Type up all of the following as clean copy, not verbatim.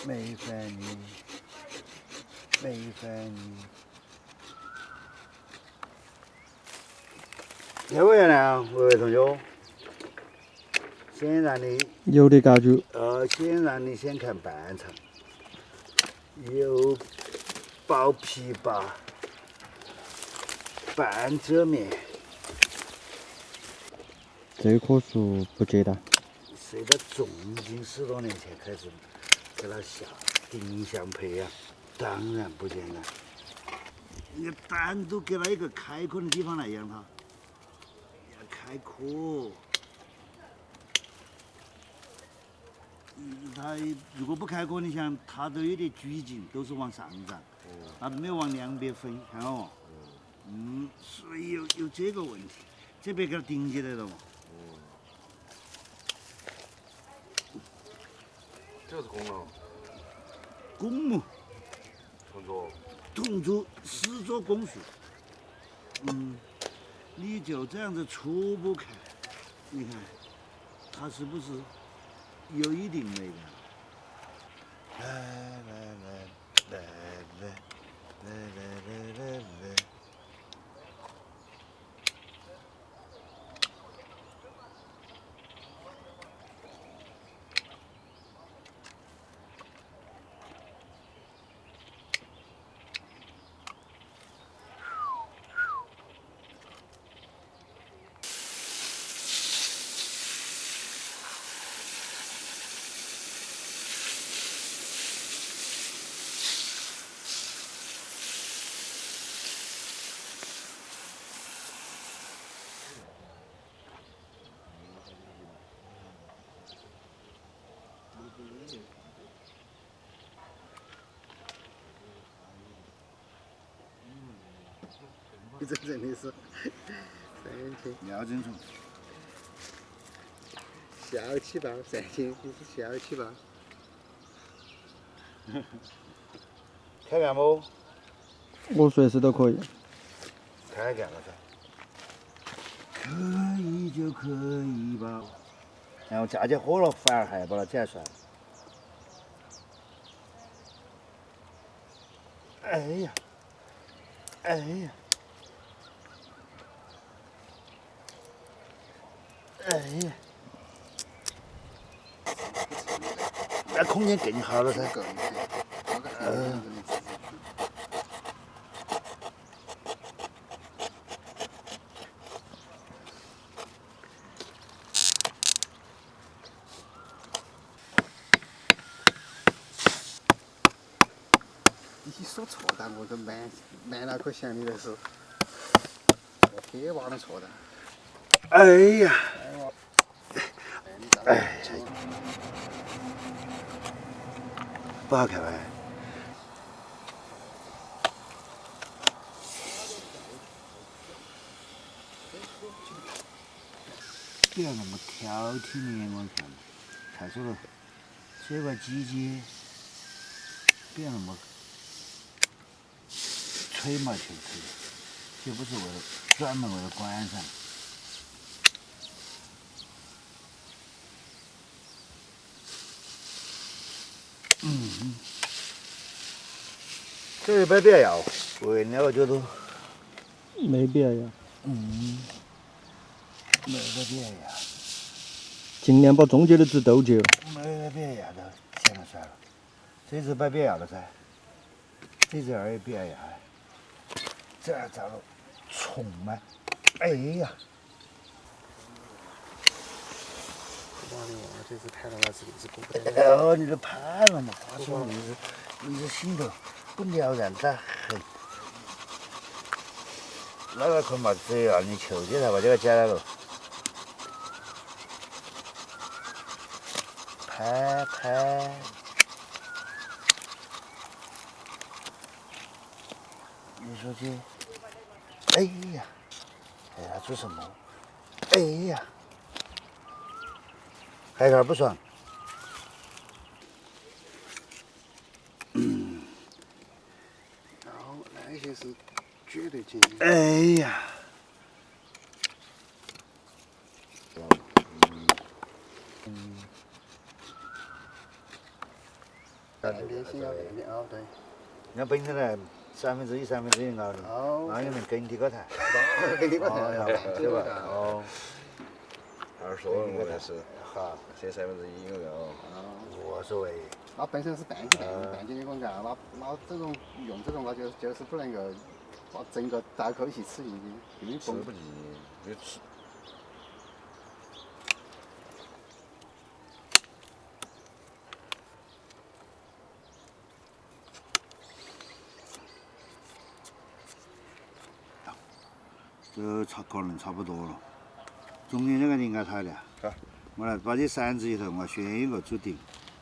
没烦你，没烦你。要不然呢，各位同学，先让你有的感觉。先让你先看半场，有薄皮粑、半遮面。这棵树不简单。随着重金10多年前开始给它下定向配啊，当然不简单。你单独给它一个开阔的地方来养它，要开阔。它如果不开阔，你想它都有点矩颈，都是往上涨，它没有往两边分，看哦。所以有这个问题，这边给它顶起来了嘛。这个是公了，公母。同桌。同桌10座公树。你就这样子初步看，你看它是不是有一定美感？来来来来来来来来来来。这真的是廖振聪，笑起吧，三千，你是笑起吧。开干不？我随时都可以。开干了噻。可以就可以吧。然后架起火了，反而还把它剪算了。哎呀，哎呀，哎呀，那空间更好了噻。够一点，我感觉真的自己。你说错的，我都满脑壳想的都是铁娃的错的。哎呀，哎，不好看吧？不要那么挑剔的眼光看嘛，看错了。这块鸡鸡，不要那么吹毛求疵，又不是专门为了观赏。这没必要，为了我觉得没必要。没得必要，尽量把中间的值兜起。没得必要的，算了算了，这只没必要了噻，这只也必要，这儿找了虫吗？哎呀！妈的，我这次拍到了是一只狗不得。哦，你都判了嘛？话说你这心头不了然得很。那个可嘛，只要你求起来把这个剪了喽。拍。你说这，哎呀，哎呀，做什么？哎呀，还有点不爽。然后那些是绝对建议。哎呀，脸型要练练哦，对。那本身呢1/3、1/3熬的，哦。那有人跟你个谈，给你个谈，对吧？哦，二说我也是，好，这1/3有个哦。无所谓。那本身是半斤半斤的公干，那这种用这种那就是不能够把整个大口一起吃进去，因为崩吃不进，没吃。这可能差不多了，中间这个你应该拆了。好。我来把这3只里头，我选一个煮定，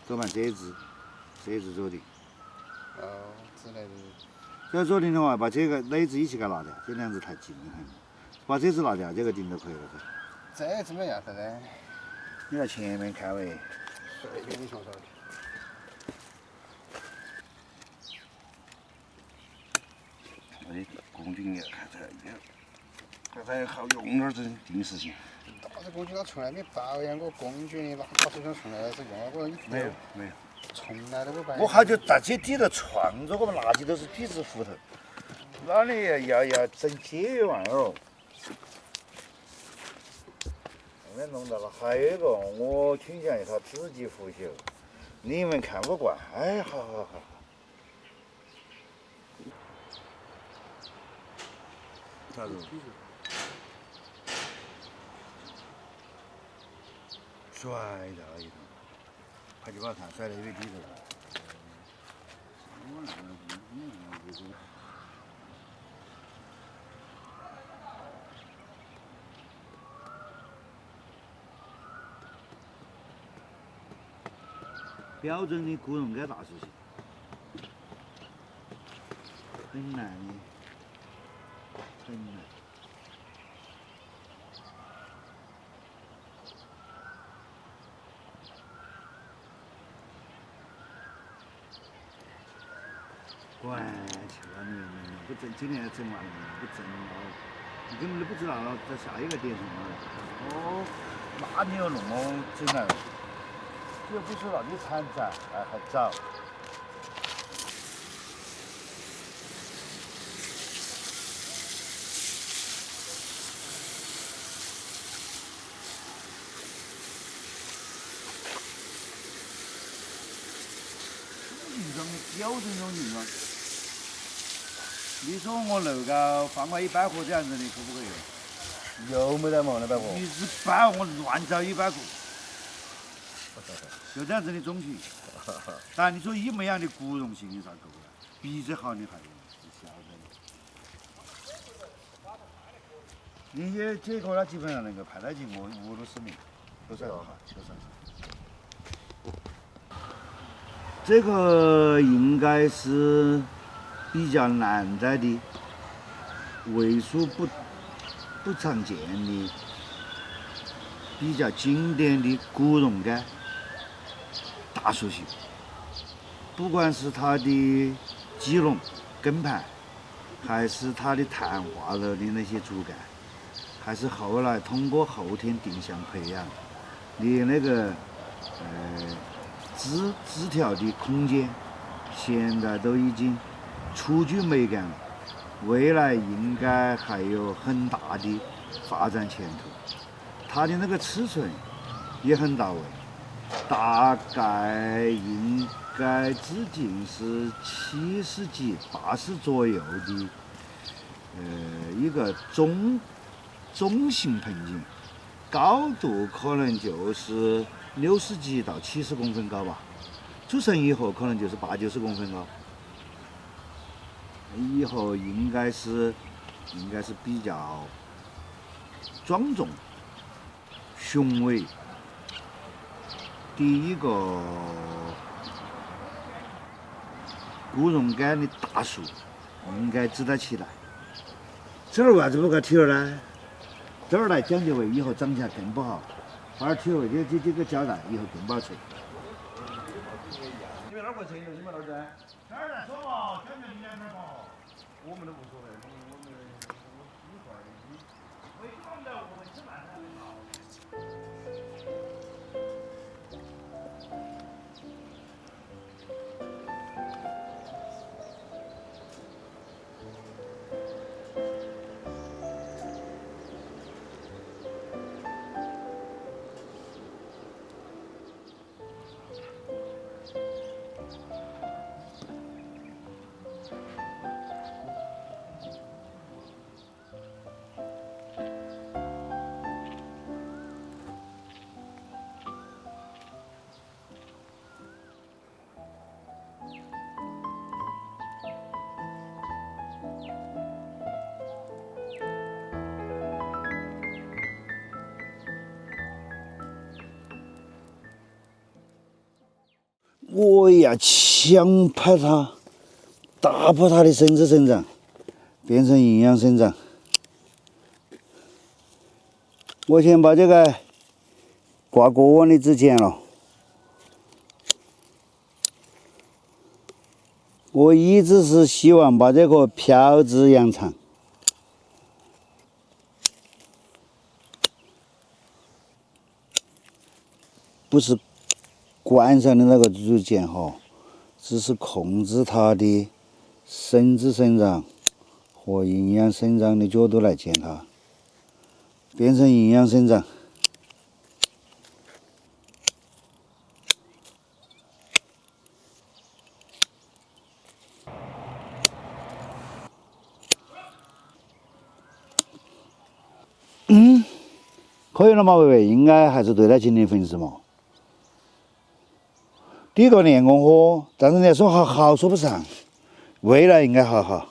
做盘这只做定。哦，之类的。这做定的话，把这个哪只一起给它拿掉，这2只太近了很。把这只拿掉，这个定就可以了噻。这怎么样子呢？你在前面看喂。随便你说说。我的工具也看才好用点儿这定事情。打这工具他从来没保养过工具的，那打手枪从来是用过一没有，从来都不保养。我好久大姐底头创作我们垃圾都是底子胡头，那里要整解玩意儿。后面弄到了，还有一个我倾向于他自己腐朽，你们看不惯，哎，好。啥子？甩到一头，他就把它甩到越低头。标准的古榕杆大树型，很难的，很难。乖，去了你不整，今年整完了不整了，你根本都不知道在下一个点上了。哦，那你要弄么整来？又不是那里铲子，还早。标准种情况，你说我楼高放个100棵这样子的可不可以？有没得嘛那100棵？100我乱造100棵，就这样子的种群。但你说一模一样的古榕型的啥够不够？比这好的还有，你晓得。那些这个它基本上能够派得进50-60名，都算好，都算。这个应该是比较难得的、为数不常见的、比较经典的古榕杆大树型。不管是它的基笼、根盘，还是它的碳化了的那些竹竿，还是后来通过后天定向培养的那个枝条的空间，现在都已经初具美感了，未来应该还有很大的发展前途。它的那个尺寸也很到位，大概应该直径是70几、80左右的，一个中型盆景，高度可能就是60几到70公分高吧，组成以后可能就是80-90公分高，以后应该是比较庄重、雄伟的一个古榕杆的大树，应该值得期待。这儿为啥子不给它提了呢？这儿来讲究为以后长起来更不好。把它提了，这个胶带以后更不好吹。你们哪儿会吹的？你们哪儿在？这儿来说嘛，讲究你两边嘛。我们都无所谓，我们一会儿为什么我们吃饭才很好？我要强迫它，打破它的生殖生长，变成营养生长。我先把这个挂过往的纸剪了。我一直是希望把这个漂枝养长。不是冠上的那个竹剪哈，只是控制它的生殖生长和营养生长的角度来剪它，变成营养生长。可以了嘛，维维，应该还是对它进行分析嘛。第一个练功喝，但是你要说好说不上，未来应该好，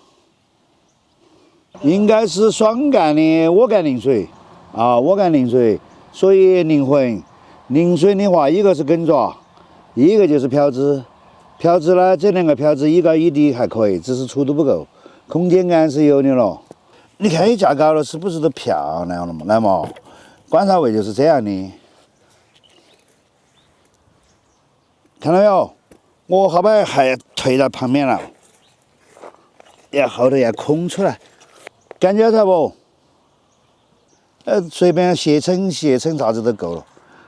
应该是双干的我干淋水啊，我干淋水，所以灵魂淋水的话，一个是梗爪，一个就是漂枝。漂枝呢，这两个漂枝一高一低还可以，只是粗度不够，空间感是有的了。你看架高了，是不是都漂亮了嘛？来嘛，观察位就是这样的。看到没有？我后边还推到旁边了，后头要空出来，感觉到不？随便斜撑啥子都够了，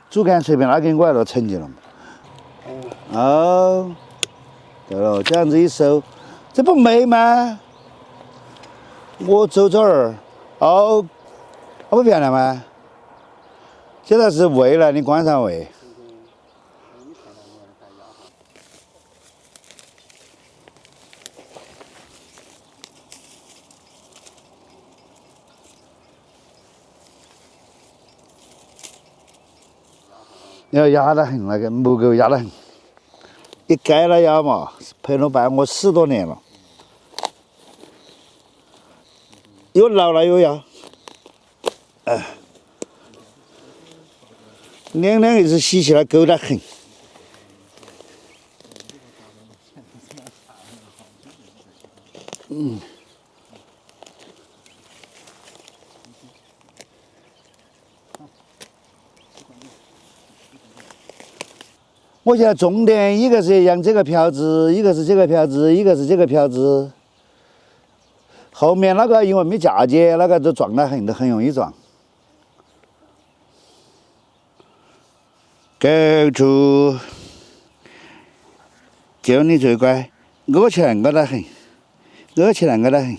主干随便拉根过来都成就了嘛。哦，对了，这样子一收，这不美吗？我走这儿，哦，不漂亮吗？这才是未来的观赏位。要压得很，那个木狗压得很，一改了压嘛，陪了伴我10多年了，有挠了有压，两一直洗起来勾得很。我现在重点一个是养这个漂枝，一个是这个漂枝，一个是这个漂枝。后面那个因为没嫁接，那个都撞得很，都很容易撞。狗猪，就你最乖，饿起来饿得很，饿起来饿得很。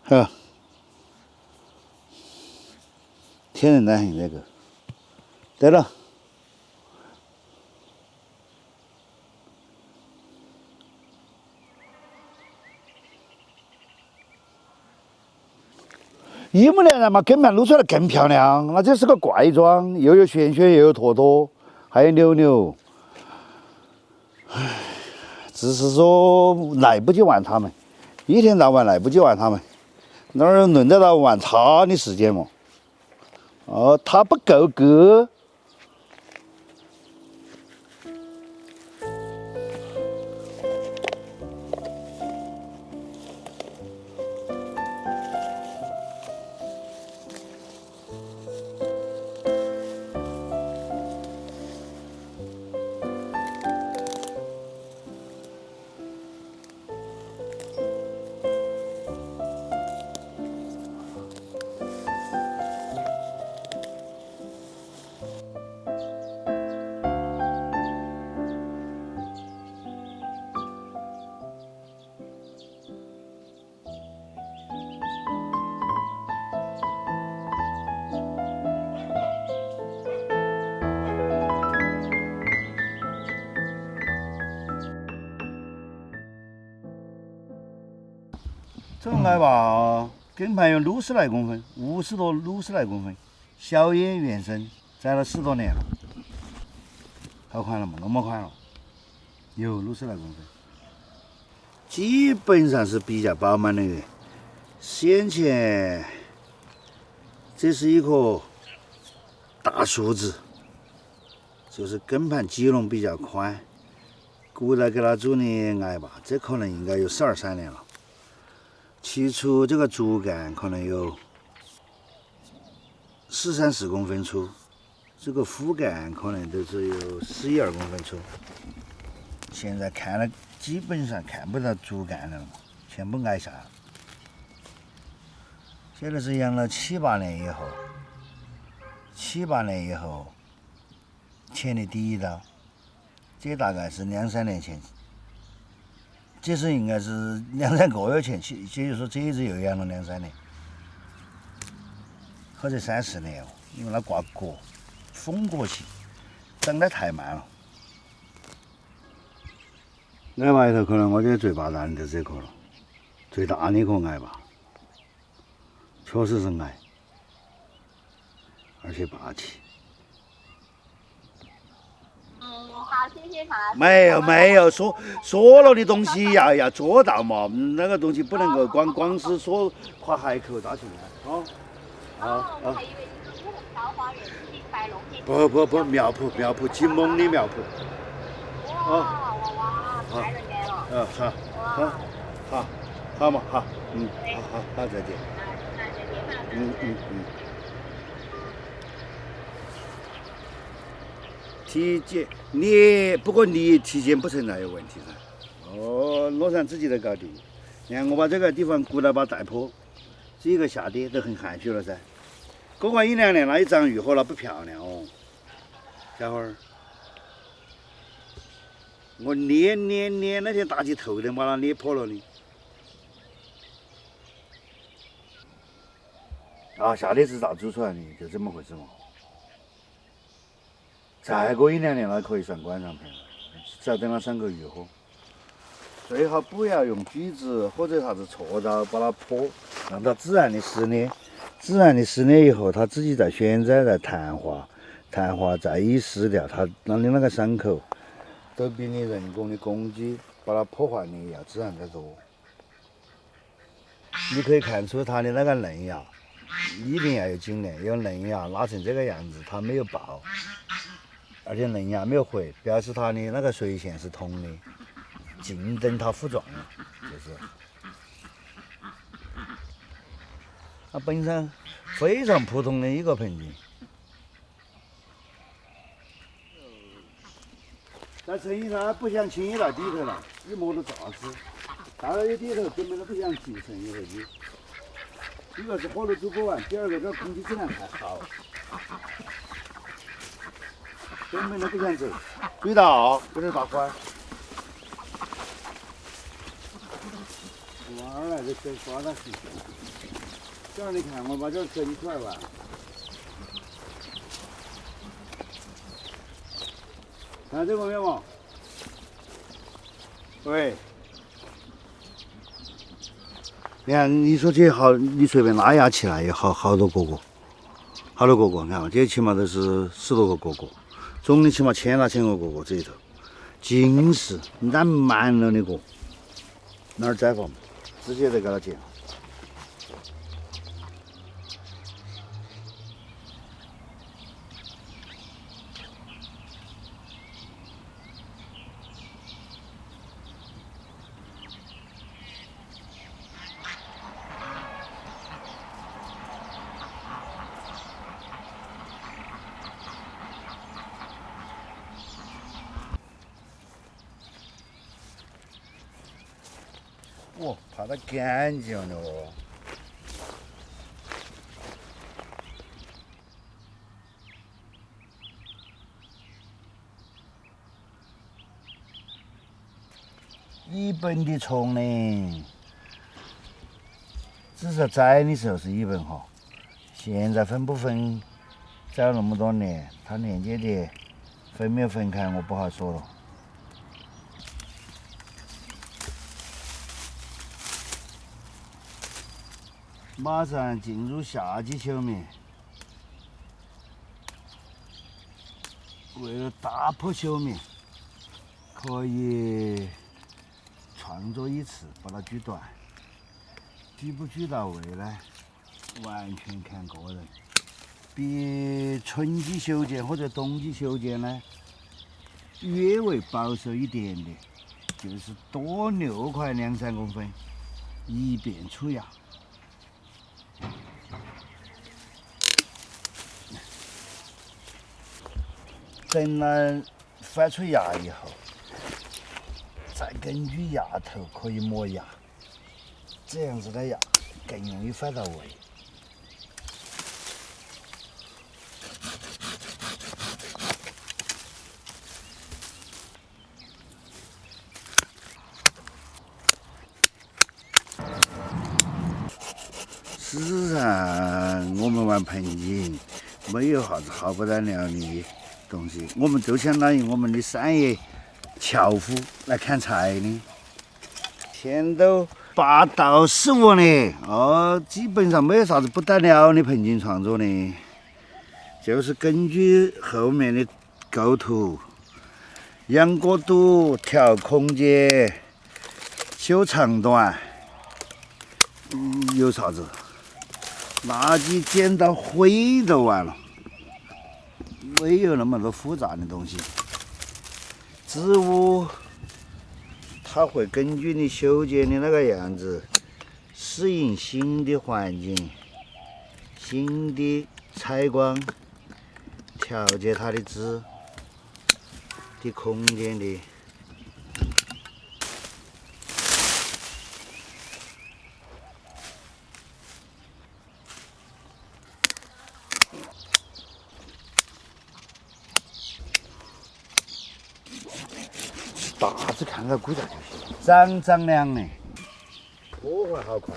好，天然得很这个。对了。一目了然嘛，根盘撸出来更漂亮，那这是个怪装，又有玄玄，又有坨坨，还有扭扭。只是说来不及玩它们，一天到晚来不及玩它们，哪儿轮得到玩它的时间嘛？哦，它不够格。这种矮吧，根盘有60来公分，50多60来公分，小叶原生，栽了10多年了，好宽了嘛，那么宽了，有60来公分，基本上是比较饱满的。先前这是一棵大树枝，就是根盘基隆比较宽。古代给它种的艾坝，这可能应该有12、13年了。起初这个竹竿可能有13、14公分粗，这个副干可能都只有11、2公分粗。现在看了基本上看不到竹竿了，全部挨下了。现在是养了7、8年以后，7、8年以后牵的第一刀，这大概是2、3年前，这是应该是2、3个月前，也就是说这一只又养了2、3年，或者3、4年哦，因为它挂果，风果期，长得太慢了。艾坝里头可能我觉得最霸道的就是这棵了，最大的一棵艾坝，确实是矮，而且霸气。好，谢谢唐老师。没有说了的东西要做到嘛，那个东西不能够光是说夸海口大去啊。我还以为你是五桃花源自己摆弄的。不，苗圃，金蒙的苗圃。哇，太人间了。好嘛，好，好，再见。那再见哈。体检，不过你体检不存在有问题噻。乐山自己都搞定。你看我把这个地方古来把带坡，这一个下跌都很含蓄了噻。过完1、2年那一长愈合了不漂亮哦，小伙儿。我捏那天打起头来把它捏破了的。下跌是咋煮出来的？就这么回事嘛。再过1、2年了可以上观赏片了，只要等它3个愈合。最好不要用锯子或者啥子锉刀把它破，让它自然的撕裂。自然的撕裂以后，它自己再旋转再弹化，再一撕掉，它让你那个伤口都比你人工的攻击把它破坏的要自然得多。你可以看出它的那个嫩芽一定要有精炼，有嫩芽拉成这个样子，它没有爆，而且嫩芽没有回，表示它的那个髓线是通的，静等它复壮了，就是。它本身非常普通的一个盆景，但陈医生不想轻易到底头了，一摸都炸死，到了底头根本都不想进陈医生去。一个是火炉煮不完，第二个这空气质量太好，根本都不想走。注意到，不能打坏。娃儿来这手刮到洗。这儿你看，我把这整出来吧。看这个没有嘛？喂，你看，你说这好，你随便拉牙起来有好多个，好多个，你看嘛，这起码都是10多个个，总的起码1000来千个个这里头，尽是烂满了的个，哪儿摘放？直接就给它剪。爬得干净了哦。一本的虫呢，只是摘的时候是一本哈，现在分不分，摘了那么多年，它连接的分没有分开，我不好说了。马上进入夏季休眠，为了打破休眠，可以创作一次把它锯短，锯不锯到位呢，完全看个人。比春季修剪或者冬季修剪呢，略微保守一点的，就是多6块2-3公分，以便出芽。等它翻出芽以后，再根据芽头可以磨芽，这样子的芽更容易翻到位。事实上，我们玩盆景没有啥子好不得了的东西，我们就相当于我们的3爷樵夫来砍柴的，天都8到15了哦，基本上没有啥子不得了的盆景创作的，就是根据后面的构图、养角度、调空间、修长短，有啥子？垃圾捡到灰就完了，没有那么多复杂的东西。植物它会根据你修剪的那个样子，适应新的环境、新的采光，调节它的枝的空间的。大致看个估价就行，张良的，破坏好快。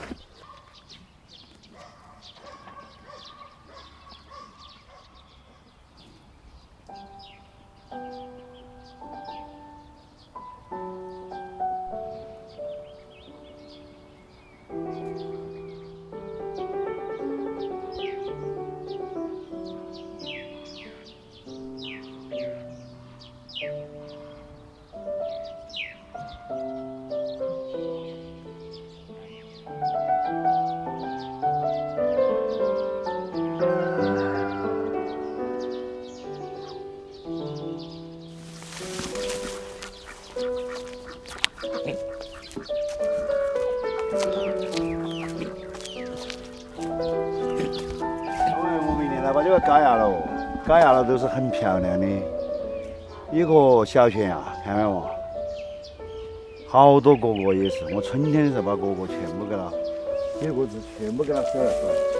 我明年来把这个嘎芽了，嘎芽了都是很漂亮的一个小悬崖，看到没？好多果果也是，我春天的时候把果果全部给它，几个子全部给它收了。